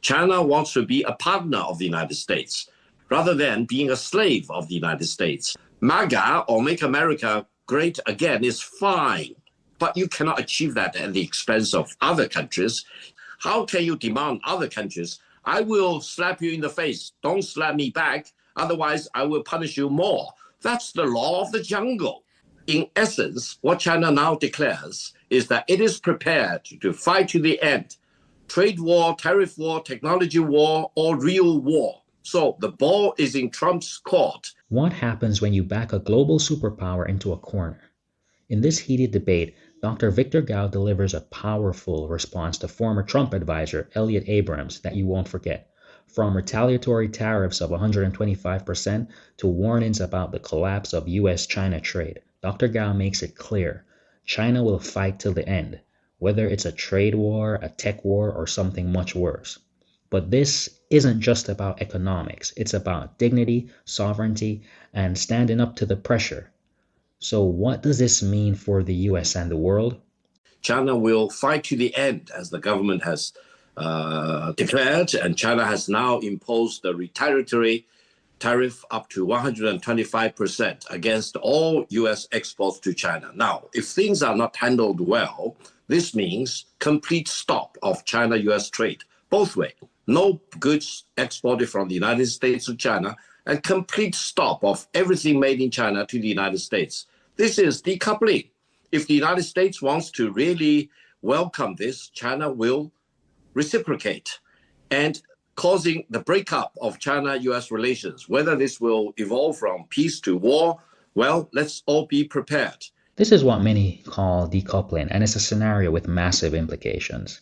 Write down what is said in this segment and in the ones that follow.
China wants to be a partner of the United States rather than being a slave of the United States. MAGA, or Make America Great Again, is fine, but you cannot achieve that at the expense of other countries. How can you demand other countries, I will slap you in the face, don't slap me back, otherwise I will punish you more? That's the law of the jungle. In essence, what China now declares is that it is prepared to fight to the end. Trade war, tariff war, technology war, or real war. So the ball is in Trump's court. What happens when you back a global superpower into a corner? In this heated debate, Dr. Victor Gao delivers a powerful response to former Trump advisor Elliot Abrams that you won't forget. From retaliatory tariffs of 125% to warnings about the collapse of U.S. China trade, Dr. Gao makes it clear China will fight till the end, whether it's a trade war, a tech war, or something much worse. But this isn't just about economics. It's about dignity, sovereignty, and standing up to the pressure. So what does this mean for the U.S. and the world? China will fight to the end, as the government has declared, and China has now imposed the retaliatory tariff up to 125% against all U.S. exports to China. Now, if things are not handled well, this means complete stop of China-U.S. trade, both ways. No goods exported from the United States to China, and complete stop of everything made in China to the United States. This is decoupling. If the United States wants to really welcome this, China will reciprocate, and causing the breakup of China-US relations. Whether this will evolve from peace to war, well, let's all be prepared. This is what many call decoupling, and it's a scenario with massive implications.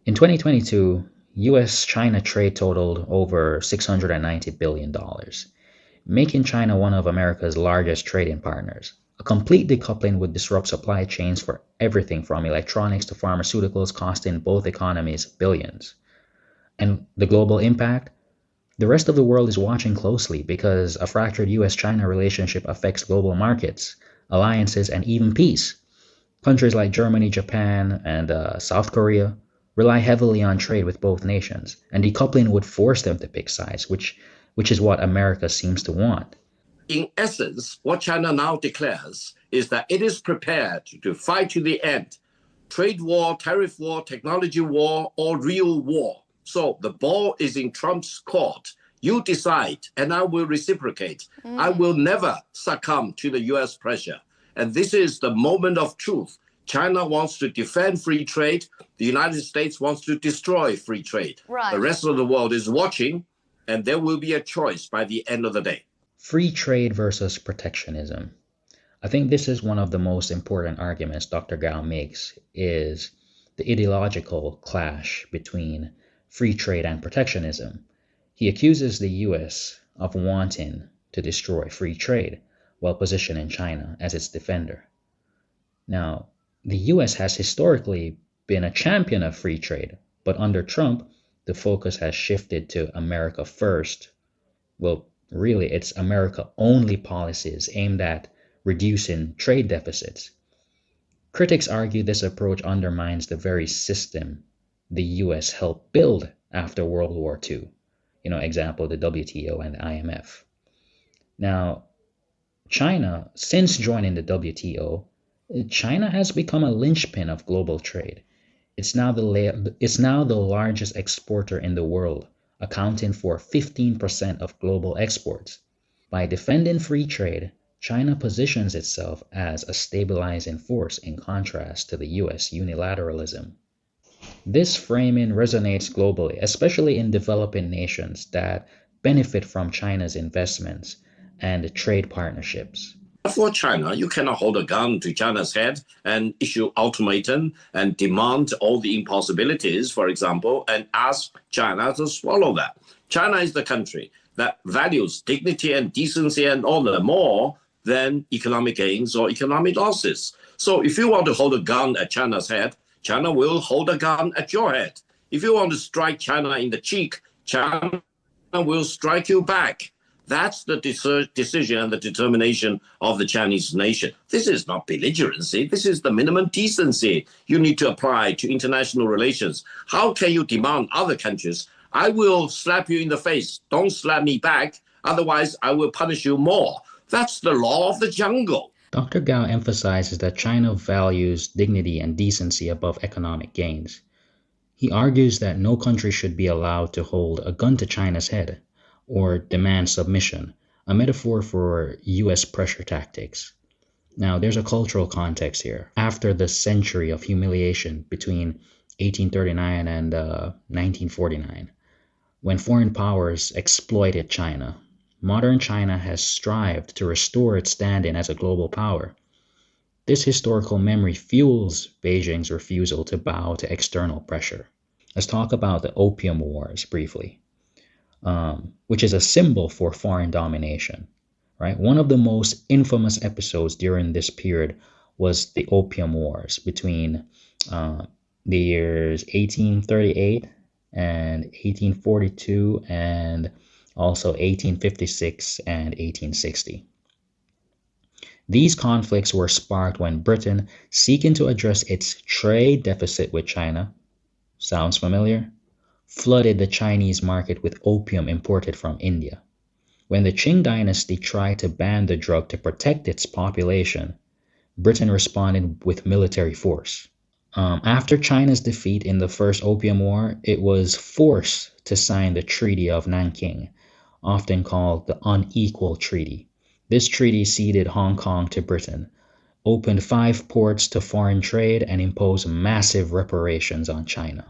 In 2022, U.S.-China trade totaled over $690 billion, making China one of America's largest trading partners. A complete decoupling would disrupt supply chains for everything from electronics to pharmaceuticals, costing both economies billions. And the global impact? The rest of the world is watching closely because a fractured U.S.-China relationship affects global markets, alliances, and even peace. Countries like Germany, Japan, and South Korea rely heavily on trade with both nations, and decoupling would force them to pick sides, which is what America seems to want. In essence, what China now declares is that it is prepared to fight to the end. Trade war, tariff war, technology war, or real war. So the ball is in Trump's court. You decide, and I will reciprocate. I will never succumb to the U.S. pressure. And this is the moment of truth. China wants to defend free trade. The United States wants to destroy free trade. Right. The rest of the world is watching, and there will be a choice by the end of the day. Free trade versus protectionism. I think this is one of the most important arguments Dr. Gao makes, is the ideological clash between free trade and protectionism. He accuses the U.S. of wanting to destroy free trade while positioning China as its defender. Now, the U.S. has historically been a champion of free trade, but under Trump, the focus has shifted to America first. Well, really, it's America-only policies aimed at reducing trade deficits. Critics argue this approach undermines the very system the U.S. helped build after World War II. Example, the WTO and the IMF. Now, China, since joining the WTO, China has become a linchpin of global trade. It's now the largest exporter in the world, accounting for 15% of global exports. By defending free trade, China positions itself as a stabilizing force in contrast to the U.S. unilateralism. This framing resonates globally, especially in developing nations that benefit from China's investments and trade partnerships. For China, you cannot hold a gun to China's head and issue ultimatum and demand all the impossibilities, for example, and ask China to swallow that. China is the country that values dignity and decency and honor more than economic gains or economic losses. So if you want to hold a gun at China's head, China will hold a gun at your head. If you want to strike China in the cheek, China will strike you back. That's the decision and the determination of the Chinese nation. This is not belligerency. This is the minimum decency you need to apply to international relations. How can you demand other countries, I will slap you in the face, don't slap me back, otherwise I will punish you more? That's the law of the jungle. Dr. Gao emphasizes that China values dignity and decency above economic gains. He argues that no country should be allowed to hold a gun to China's head or demand submission, a metaphor for U.S. pressure tactics. Now, there's a cultural context here. After the century of humiliation between 1839 and 1949, when foreign powers exploited China, modern China has strived to restore its standing as a global power. This historical memory fuels Beijing's refusal to bow to external pressure. Let's talk about the Opium Wars briefly, which is a symbol for foreign domination. Right? One of the most infamous episodes during this period was the Opium Wars between the years 1838 and 1842 and also 1856 and 1860. These conflicts were sparked when Britain, seeking to address its trade deficit with China, sounds familiar? Flooded the Chinese market with opium imported from India. When the Qing dynasty tried to ban the drug to protect its population, Britain responded with military force. After China's defeat in the First Opium War, it was forced to sign the Treaty of Nanking, often called the Unequal Treaty. This treaty ceded Hong Kong to Britain, opened 5 ports to foreign trade, and imposed massive reparations on China.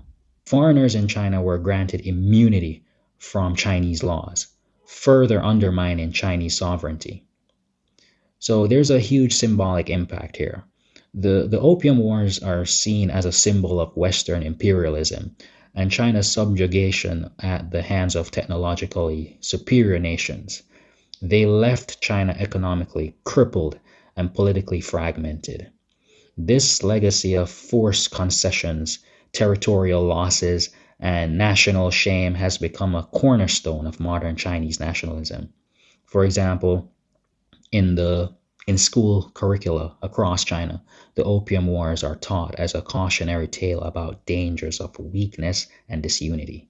Foreigners in China were granted immunity from Chinese laws, further undermining Chinese sovereignty. So there's a huge symbolic impact here. The Opium Wars are seen as a symbol of Western imperialism and China's subjugation at the hands of technologically superior nations. They left China economically crippled and politically fragmented. This legacy of forced concessions, territorial losses, and national shame has become a cornerstone of modern Chinese nationalism. For example, in school curricula across China, the Opium Wars are taught as a cautionary tale about dangers of weakness and disunity.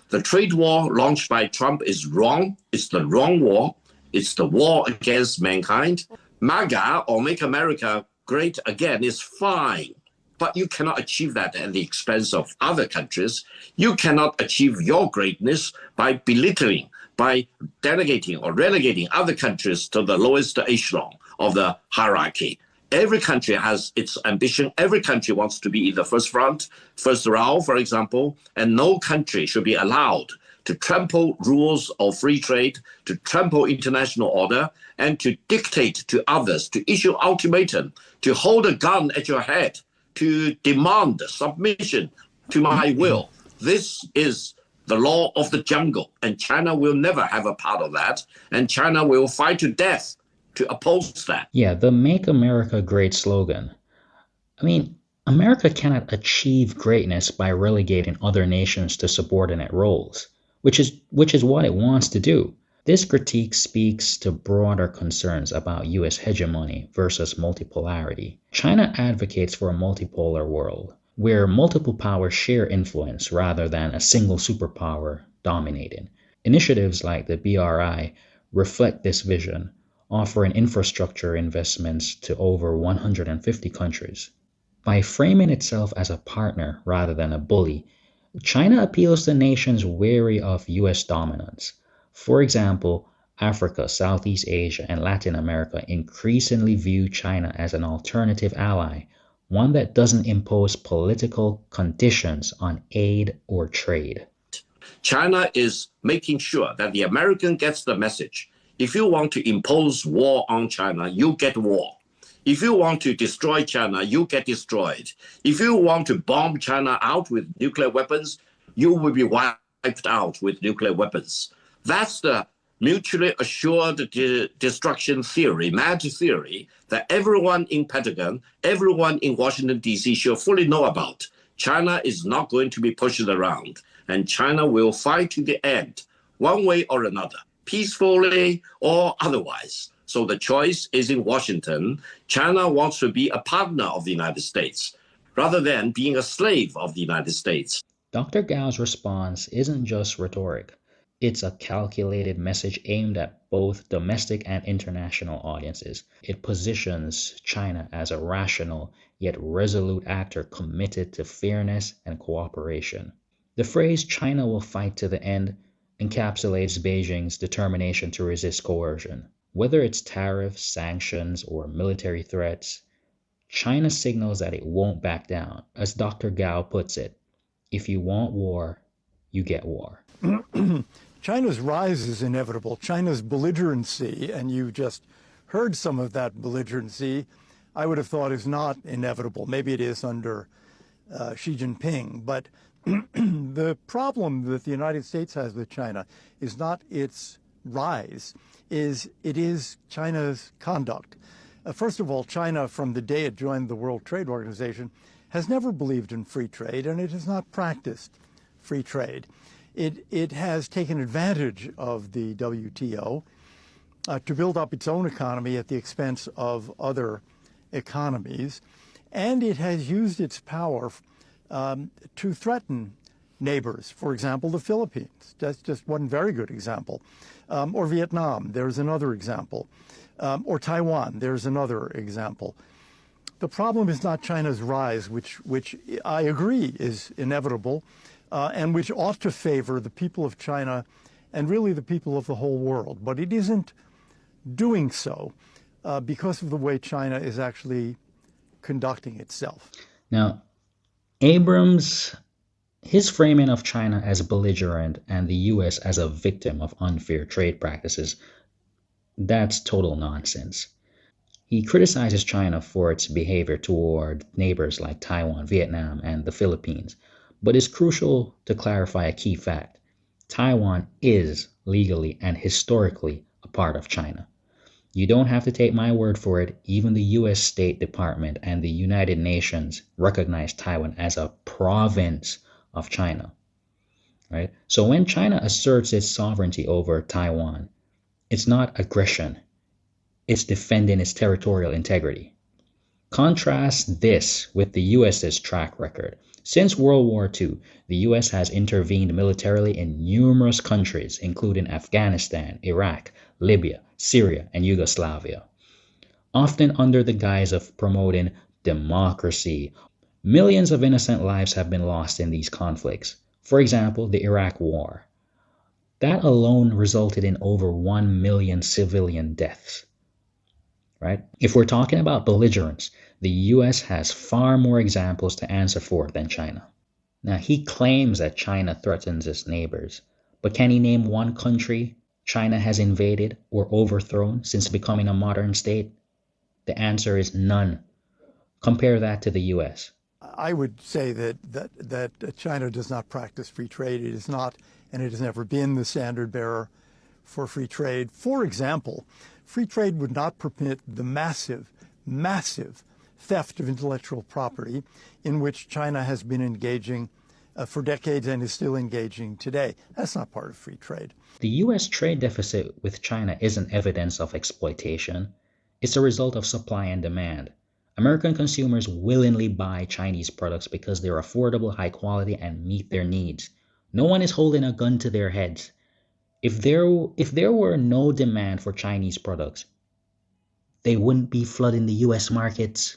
The trade war launched by Trump is wrong. It's the wrong war. It's the war against mankind. MAGA, or Make America Great Again, is fine. But you cannot achieve that at the expense of other countries. You cannot achieve your greatness by belittling, by delegating or relegating other countries to the lowest echelon of the hierarchy. Every country has its ambition. Every country wants to be in the first front, first row, for example, and no country should be allowed to trample rules of free trade, to trample international order, and to dictate to others, to issue ultimatum, to hold a gun at your head, to demand submission to my will. This is the law of the jungle, and China will never have a part of that, and China will fight to death to oppose that. Yeah, the Make America Great slogan. I mean, America cannot achieve greatness by relegating other nations to subordinate roles, which is what it wants to do. This critique speaks to broader concerns about U.S. hegemony versus multipolarity. China advocates for a multipolar world, where multiple powers share influence rather than a single superpower dominating. Initiatives like the BRI reflect this vision, offering infrastructure investments to over 150 countries. By framing itself as a partner rather than a bully, China appeals to nations wary of U.S. dominance. For example, Africa, Southeast Asia, and Latin America increasingly view China as an alternative ally, one that doesn't impose political conditions on aid or trade. China is making sure that the American gets the message. If you want to impose war on China, you get war. If you want to destroy China, you get destroyed. If you want to bomb China out with nuclear weapons, you will be wiped out with nuclear weapons. That's the mutually assured destruction theory, mad theory, that everyone in Pentagon, everyone in Washington, D.C. should fully know about. China is not going to be pushed around, and China will fight to the end, one way or another. peacefully or otherwise. So the choice is in Washington. China wants to be a partner of the United States rather than being a slave of the United States. Dr. Gao's response isn't just rhetoric. It's a calculated message aimed at both domestic and international audiences. It positions China as a rational yet resolute actor committed to fairness and cooperation. The phrase "China will fight to the end" encapsulates Beijing's determination to resist coercion. Whether it's tariffs, sanctions, or military threats, China signals that it won't back down. As Dr. Gao puts it, if you want war, you get war. China's rise is inevitable. China's belligerency, and you just heard some of that belligerency, I would have thought is not inevitable. Maybe it is under Xi Jinping. But the problem that the United States has with China is not its rise, it is China's conduct. First of all, China, from the day it joined the World Trade Organization, has never believed in free trade, and it has not practiced free trade. It has taken advantage of the WTO to build up its own economy at the expense of other economies, and it has used its power to threaten neighbors. For example, the Philippines. That's just one very good example. Or Vietnam, there's another example. Or Taiwan, there's another example. The problem is not China's rise, which I agree is inevitable, and which ought to favor the people of China and really the people of the whole world. But it isn't doing so because of the way China is actually conducting itself. Now, Abrams, his framing of China as belligerent and the U.S. as a victim of unfair trade practices, that's total nonsense. He criticizes China for its behavior toward neighbors like Taiwan, Vietnam, and the Philippines. But it's crucial to clarify a key fact. Taiwan is legally and historically a part of China. You don't have to take my word for it. Even the U.S. State Department and the United Nations recognize Taiwan as a province of China. Right? So when China asserts its sovereignty over Taiwan, it's not aggression. It's defending its territorial integrity. Contrast this with the U.S.'s track record. Since World War II, the U.S. has intervened militarily in numerous countries, including Afghanistan, Iraq, Libya, Syria, and Yugoslavia, often under the guise of promoting democracy. Millions of innocent lives have been lost in these conflicts. For example, the Iraq War. That alone resulted in over 1 million civilian deaths. Right? If we're talking about belligerence, the U.S. has far more examples to answer for than China. Now, he claims that China threatens its neighbors, but can he name one country China has invaded or overthrown since becoming a modern state? The answer is none. Compare that to the U.S. I would say that China does not practice free trade. It is not, and it has never been, the standard bearer for free trade. For example, free trade would not permit the massive theft of intellectual property in which China has been engaging for decades and is still engaging today. That's not part of free trade. The U.S. trade deficit with China isn't evidence of exploitation. It's a result of supply and demand. American consumers willingly buy Chinese products because they're affordable, high quality, and meet their needs. No one is holding a gun to their heads. If there were no demand for Chinese products, they wouldn't be flooding the U.S. markets.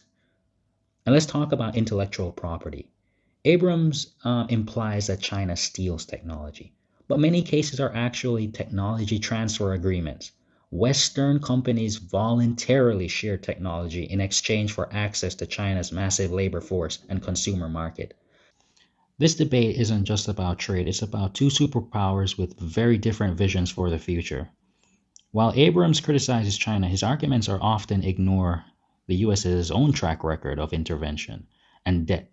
And let's talk about intellectual property. Abrams implies that China steals technology, but many cases are actually technology transfer agreements. Western companies voluntarily share technology in exchange for access to China's massive labor force and consumer market. This debate isn't just about trade, it's about two superpowers with very different visions for the future. While Abrams criticizes China, his arguments are often ignore the US's own track record of intervention and debt.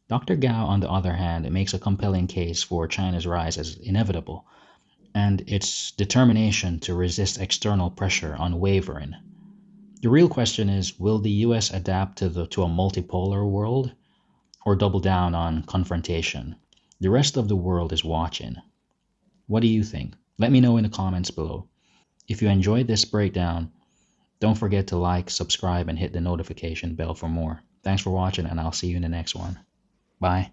Dr. Gao, on the other hand, makes a compelling case for China's rise as inevitable and its determination to resist external pressure unwavering. The real question is, will the US adapt to a multipolar world or double down on confrontation? The rest of the world is watching. What do you think? Let me know in the comments below. If you enjoyed this breakdown, don't forget to like, subscribe, and hit the notification bell for more. Thanks for watching, and I'll see you in the next one. Bye.